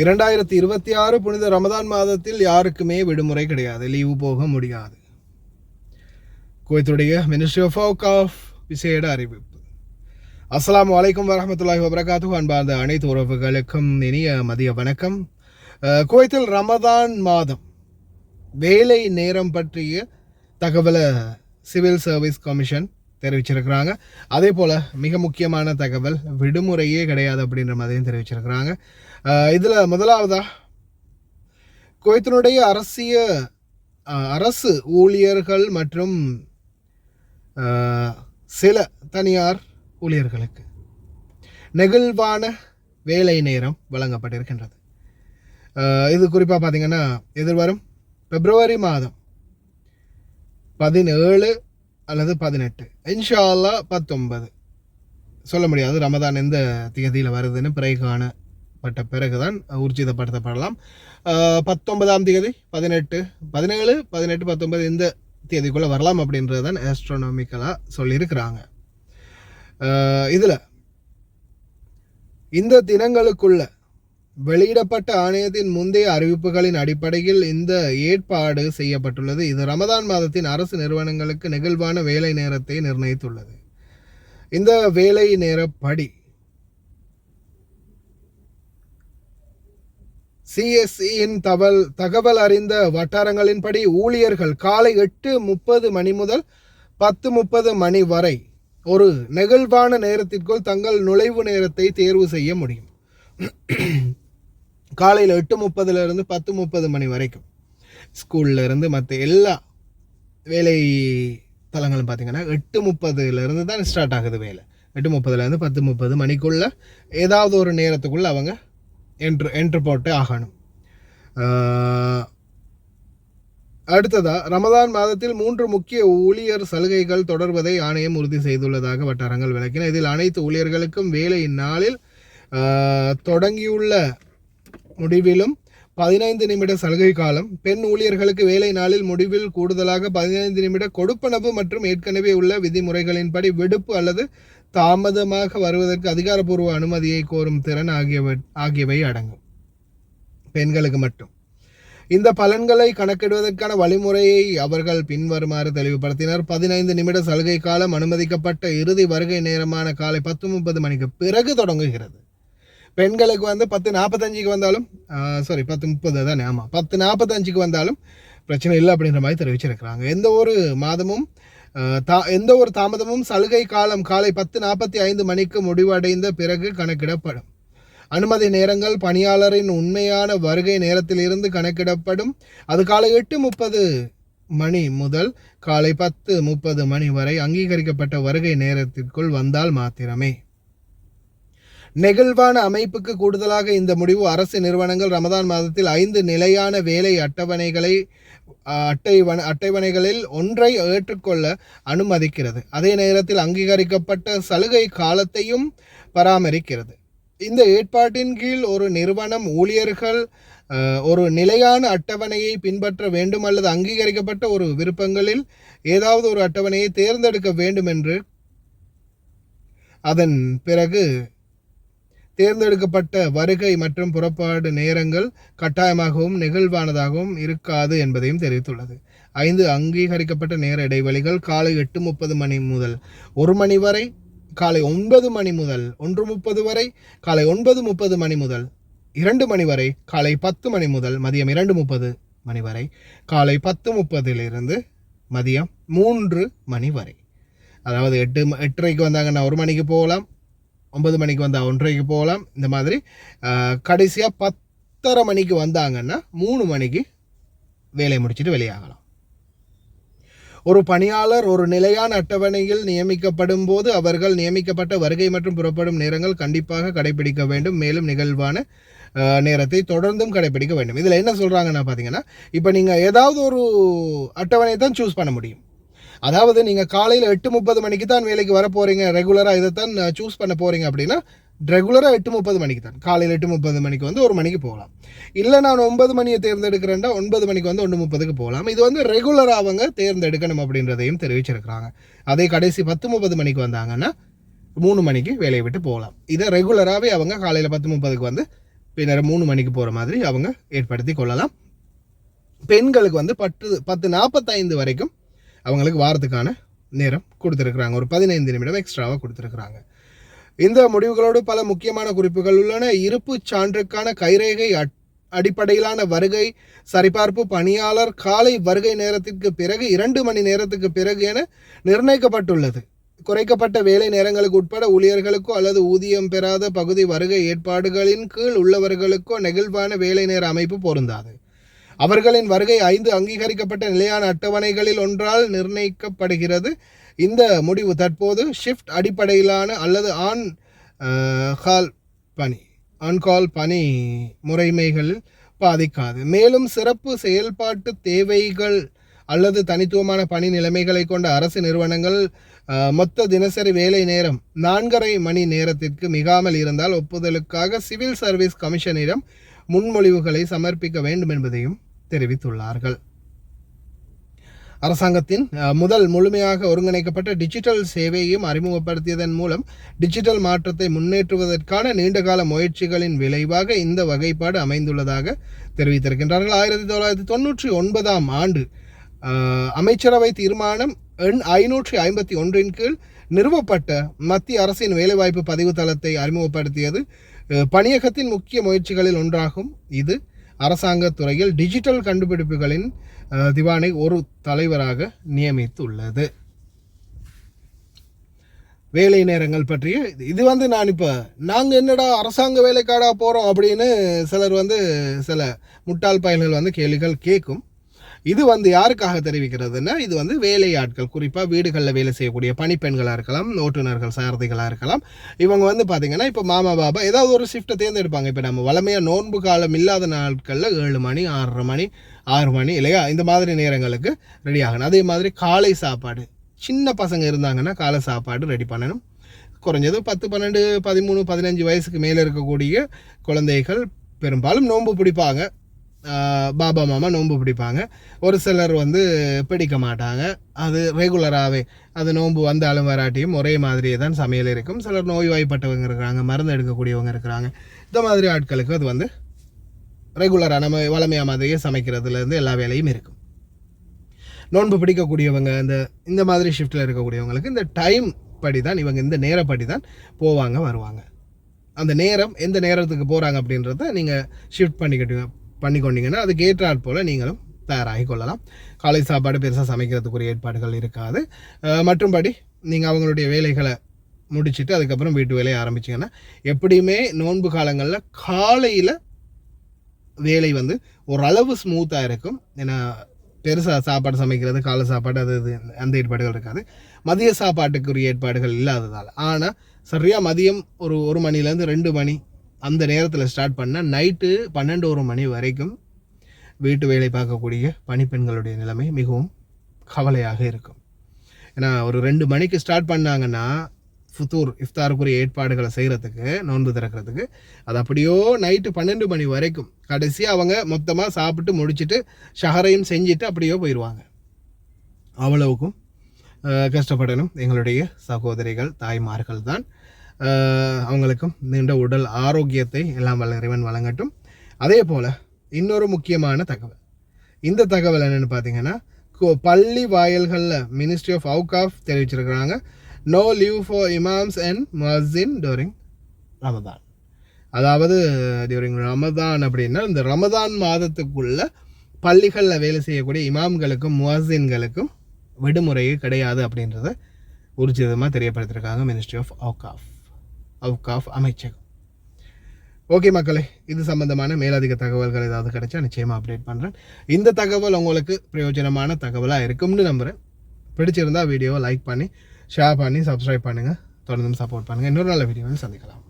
2026 புனித ரமதான் மாதத்தில் யாருக்குமே விடுமுறை கிடையாது, லீவு போக முடியாது. குவைத்துடைய மினிஸ்ட்ரி ஆஃப் அவுகாஃப் விசேட அறிவிப்பு. அஸ்ஸலாமு அலைக்கும் வரஹ்மத்துல்லாஹி வபரகாத்துஹு. அன்பார்ந்த அனைத்து உறவுகளுக்கும் இனிய மதிய வணக்கம். குவைத்தில் ரமதான் மாதம் வேலை நேரம் பற்றிய தகவலை சிவில் சர்வீஸ் கமிஷன் தெரிவிச்சிருக்கிறாங்க. அதே போல் மிக முக்கியமான தகவல், விடுமுறையே கிடையாது அப்படின்ற மாதிரியும் தெரிவிச்சிருக்கிறாங்க. இதில் முதலாவதாக குவைத்தினுடைய அரசு ஊழியர்கள் மற்றும் சில தனியார் ஊழியர்களுக்கு நெகிழ்வான வேலை நேரம் வழங்கப்பட்டிருக்கின்றது. இது குறிப்பாக பார்த்திங்கன்னா எதிர்வரும் பிப்ரவரி மாதம் 17 அல்லது 18, இன்ஷா அல்லாஹ் 19, சொல்ல முடியாது ரமதான் எந்த தேதியில் வருதுன்னு பிறகு காணப்பட்ட பிறகுதான் ஊர்ஜிதப்படுத்தப்படலாம். 19ஆம் தேதி, 18, 17, 18, 19 இந்த தேதிக்குள்ளே வரலாம் அப்படின்றது தான் ஆஸ்ட்ரோனாமிக்கலாக சொல்லியிருக்கிறாங்க. இதில் இந்த தினங்களுக்குள்ள வெளியிடப்பட்ட ஆணையத்தின் முந்தைய அறிவிப்புகளின் அடிப்படையில் இந்த ஏற்பாடு செய்யப்பட்டுள்ளது. இது ரமதான் மாதத்தின் அரசு நிறுவனங்களுக்கு நெகிழ்வான வேலை நேரத்தை நிர்ணயித்துள்ளது. இந்த வேலை நேரப்படி சிஎஸ்இயின் தகவல் அறிந்த வட்டாரங்களின்படி ஊழியர்கள் காலை 8:30 மணி முதல் 10:30 மணி வரை ஒரு நெகிழ்வான நேரத்திற்குள் தங்கள் நுழைவு நேரத்தை தேர்வு செய்ய முடியும். காலையில் 8:30 10:30 மணி வரைக்கும் ஸ்கூலில் இருந்து மற்ற எல்லா வேலை தளங்களும் பார்த்திங்கன்னா 8:30 தான் ஸ்டார்ட் ஆகுது வேலை. 8:30 10:30 மணிக்குள்ளே ஏதாவது ஒரு நேரத்துக்குள்ளே அவங்க என்ட்ரு போட்டு ஆகணும். அடுத்ததாக ரமதான் மாதத்தில் 3 முக்கிய ஊழியர் சலுகைகள் தொடர்வதை ஆணையம் உறுதி செய்துள்ளதாக வட்டாரங்கள் விளக்கின. இதில் அனைத்து ஊழியர்களுக்கும் வேலை நாளில் தொடங்கியுள்ள முடிவிலும் 15 நிமிட சலுகை காலம், பெண் ஊழியர்களுக்கு வேலை நாளில் முடிவில் கூடுதலாக 15 நிமிட கொடுப்பனவு மற்றும் ஏற்கனவே உள்ள விதிமுறைகளின்படி விடுப்பு அல்லது தாமதமாக வருவதற்கு அதிகாரப்பூர்வ அனுமதியை கோரும் திறன் ஆகியவை அடங்கும். பெண்களுக்கு மட்டும். இந்த பலன்களை கணக்கிடுவதற்கான வழிமுறையை அவர்கள் பின்வருமாறு தெளிவுபடுத்தினர். 15 நிமிட சலுகை காலம் அனுமதிக்கப்பட்ட இறுதி வருகை நேரமான காலை 10:30 மணிக்கு பிறகு தொடங்குகிறது. பெண்களுக்கு 10:45 வந்தாலும் 10:30 தானே, ஆமாம் 10:45 வந்தாலும் பிரச்சனை இல்லை அப்படின்ற மாதிரி தெரிவிச்சிருக்கிறாங்க. எந்த ஒரு தாமதமும் சலுகை காலம் காலை 10:45 மணிக்கு முடிவடைந்த பிறகு கணக்கிடப்படும். அனுமதி நேரங்கள் பணியாளரின் உண்மையான வருகை நேரத்திலிருந்து கணக்கிடப்படும். அது காலை 8:30 மணி முதல் காலை 10:30 மணி வரை அங்கீகரிக்கப்பட்ட வருகை நேரத்திற்குள் வந்தால் மாத்திரமே. நெகிழ்வான அமைப்புக்கு கூடுதலாக இந்த முடிவு அரசு நிறுவனங்கள் ரமதான் மாதத்தில் 5 நிலையான வேலை அட்டவணைகளில் ஒன்றை ஏற்றுக்கொள்ள அனுமதிக்கிறது. அதே நேரத்தில் அங்கீகரிக்கப்பட்ட சலுகை காலத்தையும் பராமரிக்கிறது. இந்த ஏற்பாட்டின் கீழ் ஒரு நிறுவனம் ஊழியர்கள் ஒரு நிலையான அட்டவணையை பின்பற்ற வேண்டும் அல்லது அங்கீகரிக்கப்பட்ட ஒரு விருப்பங்களில் ஏதாவது ஒரு அட்டவணையை தேர்ந்தெடுக்க வேண்டும் என்று அதன் பிறகு தேர்ந்தெடுக்கப்பட்ட வருகை மற்றும் புறப்பாடு நேரங்கள் கட்டாயமாகவும் நெகிழ்வானதாகவும் இருக்காது என்பதையும் தெரிவித்துள்ளது. 5 அங்கீகரிக்கப்பட்ட நேர இடைவெளிகள் காலை 8:30 மணி முதல் 1 மணி வரை, காலை 9 மணி முதல் 1:30 வரை, காலை 9:30 மணி முதல் 2 மணி வரை, காலை 10 மணி முதல் மதியம் 2:30 மணி வரை, காலை 10:30 மதியம் 3 மணி வரை. அதாவது 8:30 வந்தாங்கன்னா 1 மணிக்கு போகலாம், 9 மணிக்கு வந்தால் 1:30 போகலாம். இந்த மாதிரி கடைசியாக 10:30 மணிக்கு வந்தாங்கன்னா 3 மணிக்கு வேலை முடிச்சுட்டு வெளியாகலாம். ஒரு பணியாளர் ஒரு நிலையான அட்டவணையில் நியமிக்கப்படும் போது அவர்கள் நியமிக்கப்பட்ட வருகை மற்றும் புறப்படும் நேரங்கள் கண்டிப்பாக கடைபிடிக்க வேண்டும். மேலும் நிகழ்வான நேரத்தை தொடர்ந்தும் கடைபிடிக்க வேண்டும். இதில் என்ன சொல்கிறாங்கன்னா பார்த்தீங்கன்னா, இப்போ நீங்கள் ஏதாவது ஒரு அட்டவணையை தான் சூஸ் பண்ண முடியும். அதாவது நீங்கள் காலையில் 8:30 மணிக்கு தான் வேலைக்கு வர போகிறீங்க, ரெகுலராக இதைத்தான் சூஸ் பண்ண போகிறீங்க அப்படின்னா ரெகுலராக 8:30 மணிக்கு தான், காலையில் 8:30 மணிக்கு 1 மணிக்கு போகலாம். இல்லை நான் 9 மணியை தேர்ந்தெடுக்கிறேன்டா 9 மணிக்கு 1:30 போகலாம். இது ரெகுலராக அவங்க தேர்ந்தெடுக்கணும் அப்படின்றதையும் தெரிவிச்சிருக்கிறாங்க. அதே கடைசி 10:30 மணிக்கு வந்தாங்கன்னா 3 மணிக்கு வேலையை விட்டு போகலாம். இதை ரெகுலராகவே அவங்க காலையில் 10:30 பின்னர் 3 மணிக்கு போகிற மாதிரி அவங்க ஏற்படுத்தி கொள்ளலாம். பெண்களுக்கு வந்து 10:45 வரைக்கும் அவங்களுக்கு வாரத்துக்கான நேரம் கொடுத்துருக்குறாங்க. ஒரு 15 நிமிடம் எக்ஸ்ட்ராவாக கொடுத்துருக்குறாங்க. இந்த முடிவுகளோடு பல முக்கியமான குறிப்புகள் உள்ளன. இருப்பு சான்றுக்கான கைரேகை அடிப்படையிலான வருகை சரிபார்ப்பு பணியாளர் காலை வருகை நேரத்திற்கு பிறகு 2 மணி நேரத்துக்கு பிறகு என நிர்ணயிக்கப்பட்டுள்ளது. குறைக்கப்பட்ட வேலை நேரங்களுக்கு உட்பட ஊழியர்களுக்கோ அல்லது ஊதியம் பெறாத பகுதி வருகை ஏற்பாடுகளின் கீழ் உள்ளவர்களுக்கோ நெகிழ்வான வேலை நேர அமைப்பு பொருந்தாது. அவர்களின் வருகை 5 அங்கீகரிக்கப்பட்ட நிலையான அட்டவணைகளில் ஒன்றால் நிர்ணயிக்கப்படுகிறது. இந்த முடிவு தற்போது ஷிஃப்ட் அடிப்படையிலான அல்லது ஆன்-கால் பணி முறைமைகளில் பாதிக்காது. மேலும் சிறப்பு செயல்பாட்டு தேவைகள் அல்லது தனித்துவமான பணி நிலைமைகளை கொண்ட அரசு நிறுவனங்கள் மொத்த தினசரி வேலை நேரம் 4.5 மணி நேரத்திற்கு மிகாமல் இருந்தால் ஒப்புதலுக்காக சிவில் சர்வீஸ் கமிஷனிடம் முன்மொழிவுகளை சமர்ப்பிக்க வேண்டும் என்பதையும் தெரிவித்துள்ளார்கள். அரசாங்கத்தின் முதல் முழுமையாக ஒருங்கிணைக்கப்பட்ட டிஜிட்டல் சேவையையும் அறிமுகப்படுத்தியதன் மூலம் டிஜிட்டல் மாற்றத்தை முன்னேற்றுவதற்கான நீண்டகால முயற்சிகளின் விளைவாக இந்த வகைப்பாடு அமைந்துள்ளதாக தெரிவித்திருக்கின்றார்கள். 1999 ஆண்டு அமைச்சரவை தீர்மானம் எண் 551 கீழ் நிறுவப்பட்ட மத்திய அரசின் வேலைவாய்ப்பு பதிவு தளத்தை அறிமுகப்படுத்தியது பணியகத்தின் முக்கிய முயற்சிகளில் ஒன்றாகும். இது அரசாங்க துறையில் டிஜிட்டல் கண்டுபிடிப்புகளின் திவானை ஒரு தலைவராக நியமித்துள்ளது. வேலை நேரங்கள் பற்றிய இது வந்து நான் இப்போ நாங்கள் என்னடா அரசாங்க வேலைக்காடா போகிறோம் அப்படின்னு சில முட்டாள் பயல்கள் வந்து கேள்விகள் கேட்கும். இது வந்து யாருக்காக தெரிவிக்கிறதுன்னா, இது வந்து வேலையாட்கள், குறிப்பாக வீடுகளில் வேலை செய்யக்கூடிய பணிப்பெண்களாக இருக்கலாம், ஓட்டுநர்கள், சாரதிகளாக இருக்கலாம். இவங்க வந்து பார்த்திங்கன்னா இப்போ மாமா பாபா ஏதாவது ஒரு ஷிஃப்ட்டை தேர்ந்தெடுப்பாங்க. இப்போ நம்ம வளமையாக நோன்பு காலம் இல்லாத நாட்களில் 7 மணி 6:30 மணி 6 மணி இல்லையா, இந்த மாதிரி நேரங்களுக்கு ரெடி ஆகணும். அதே மாதிரி காலை சாப்பாடு, சின்ன பசங்க இருந்தாங்கன்னா காலை சாப்பாடு ரெடி பண்ணணும். குறைஞ்சது 10, 12, 13, 15 வயசுக்கு மேலே இருக்கக்கூடிய குழந்தைகள் பெரும்பாலும் நோன்பு பிடிப்பாங்க. பாபா மாமா நோன்பு பிடிப்பாங்க. ஒரு சிலர் வந்து பிடிக்க மாட்டாங்க. அது ரெகுலராகவே அது நோன்பு வந்தாலும் வராட்டியும் ஒரே மாதிரியே தான் சமையல் இருக்கும். சிலர் நோய்வாய்ப்பட்டவங்க இருக்கிறாங்க, மருந்து எடுக்கக்கூடியவங்க இருக்கிறாங்க. இந்த மாதிரி ஆட்களுக்கு அது வந்து ரெகுலராக நம்ம வளமையாக மாதிரியே சமைக்கிறதுலேருந்து எல்லா வேலையும் இருக்கும். நோன்பு பிடிக்கக்கூடியவங்க இந்த மாதிரி ஷிஃப்ட்டில் இருக்கக்கூடியவங்களுக்கு இந்த டைம் படி தான், இவங்க இந்த நேரப்படி தான் போவாங்க வருவாங்க. அந்த நேரம் எந்த நேரத்துக்கு போகிறாங்க அப்படின்றத நீங்கள் ஷிஃப்ட் பண்ணிக்கொண்டீங்கன்னா அதுக்கு ஏற்றாற் போல் நீங்களும் தயாராகி கொள்ளலாம். காலை சாப்பாடு பெருசாக சமைக்கிறதுக்குரிய ஏற்பாடுகள் இருக்காது. மற்றும்படி நீங்கள் அவங்களுடைய வேலைகளை முடிச்சுட்டு அதுக்கப்புறம் வீட்டு வேலையை ஆரம்பிச்சிங்கன்னா, எப்படியுமே நோன்பு காலங்களில் காலையில் வேலை வந்து ஓரளவு ஸ்மூத்தாக இருக்கும். ஏன்னா பெருசாக சாப்பாடு சமைக்கிறது, காலை சாப்பாடு அந்த ஏற்பாடுகள் இருக்காது. மதிய சாப்பாட்டுக்குரிய ஏற்பாடுகள் இல்லாததால். ஆனால் சரியாக மதியம் ஒரு 1 மணிலேருந்து 2 மணி அந்த நேரத்தில் ஸ்டார்ட் பண்ணால் நைட்டு 12-1 மணி வரைக்கும் வீட்டு வேலை பார்க்கக்கூடிய பணிப்பெண்களுடைய நிலைமை மிகவும் கவலையாக இருக்கும். ஏன்னா ஒரு 2 மணிக்கு ஸ்டார்ட் பண்ணாங்கன்னா இஃப்தாருக்குரிய ஏற்பாடுகளை செய்கிறதுக்கு, நோன்பு திறக்கிறதுக்கு, அது அப்படியோ நைட்டு 12 மணி வரைக்கும் கடைசியாக அவங்க மொத்தமாக சாப்பிட்டு முடிச்சுட்டு ஷஹரையும் செஞ்சுட்டு அப்படியோ போயிடுவாங்க. அவ்வளவுக்கும் கஷ்டப்படணும் எங்களுடைய சகோதரிகள், தாய்மார்கள் தான். அவங்களுக்கும் நீண்ட உடல் ஆரோக்கியத்தை எல்லாம் வல்ல இறைவன் வழங்கட்டும். அதே போல் இன்னொரு முக்கியமான தகவல், இந்த தகவல் என்னென்னு பார்த்தீங்கன்னா, பள்ளி வாயில்களில் மினிஸ்ட்ரி ஆஃப் அவுகாஃப் தெரிவிச்சிருக்கிறாங்க, no leave for imams and muezzin during Ramadan. அதாவது டியூரிங் ரமதான் அப்படின்னா இந்த ரமதான் மாதத்துக்குள்ள பள்ளிகளில் வேலை செய்யக்கூடிய இமாம்களுக்கும் முஅஸ்ஸின்களுக்கும் விடுமுறையே கிடையாது அப்படின்றத ஊர்ஜிதமாக தெரியப்படுத்திருக்காங்க மினிஸ்ட்ரி ஆஃப் அவுகாஃப் அமைச்சகம். ஓகே மக்களே, இது சம்பந்தமான மேலதிக தகவல்கள் ஏதாவது கிடைச்சா நிச்சயமாக அப்டேட் பண்ணுறேன். இந்த தகவல் உங்களுக்கு பிரயோஜனமான தகவலாக இருக்கும்னு நம்புகிறேன். பிடிச்சிருந்தால் வீடியோவை லைக் பண்ணி ஷேர் பண்ணி சப்ஸ்கிரைப் பண்ணுங்கள். தொடர்ந்து சப்போர்ட் பண்ணுங்கள். இன்னொரு நல்ல வீடியோவில் சந்திக்கலாம்.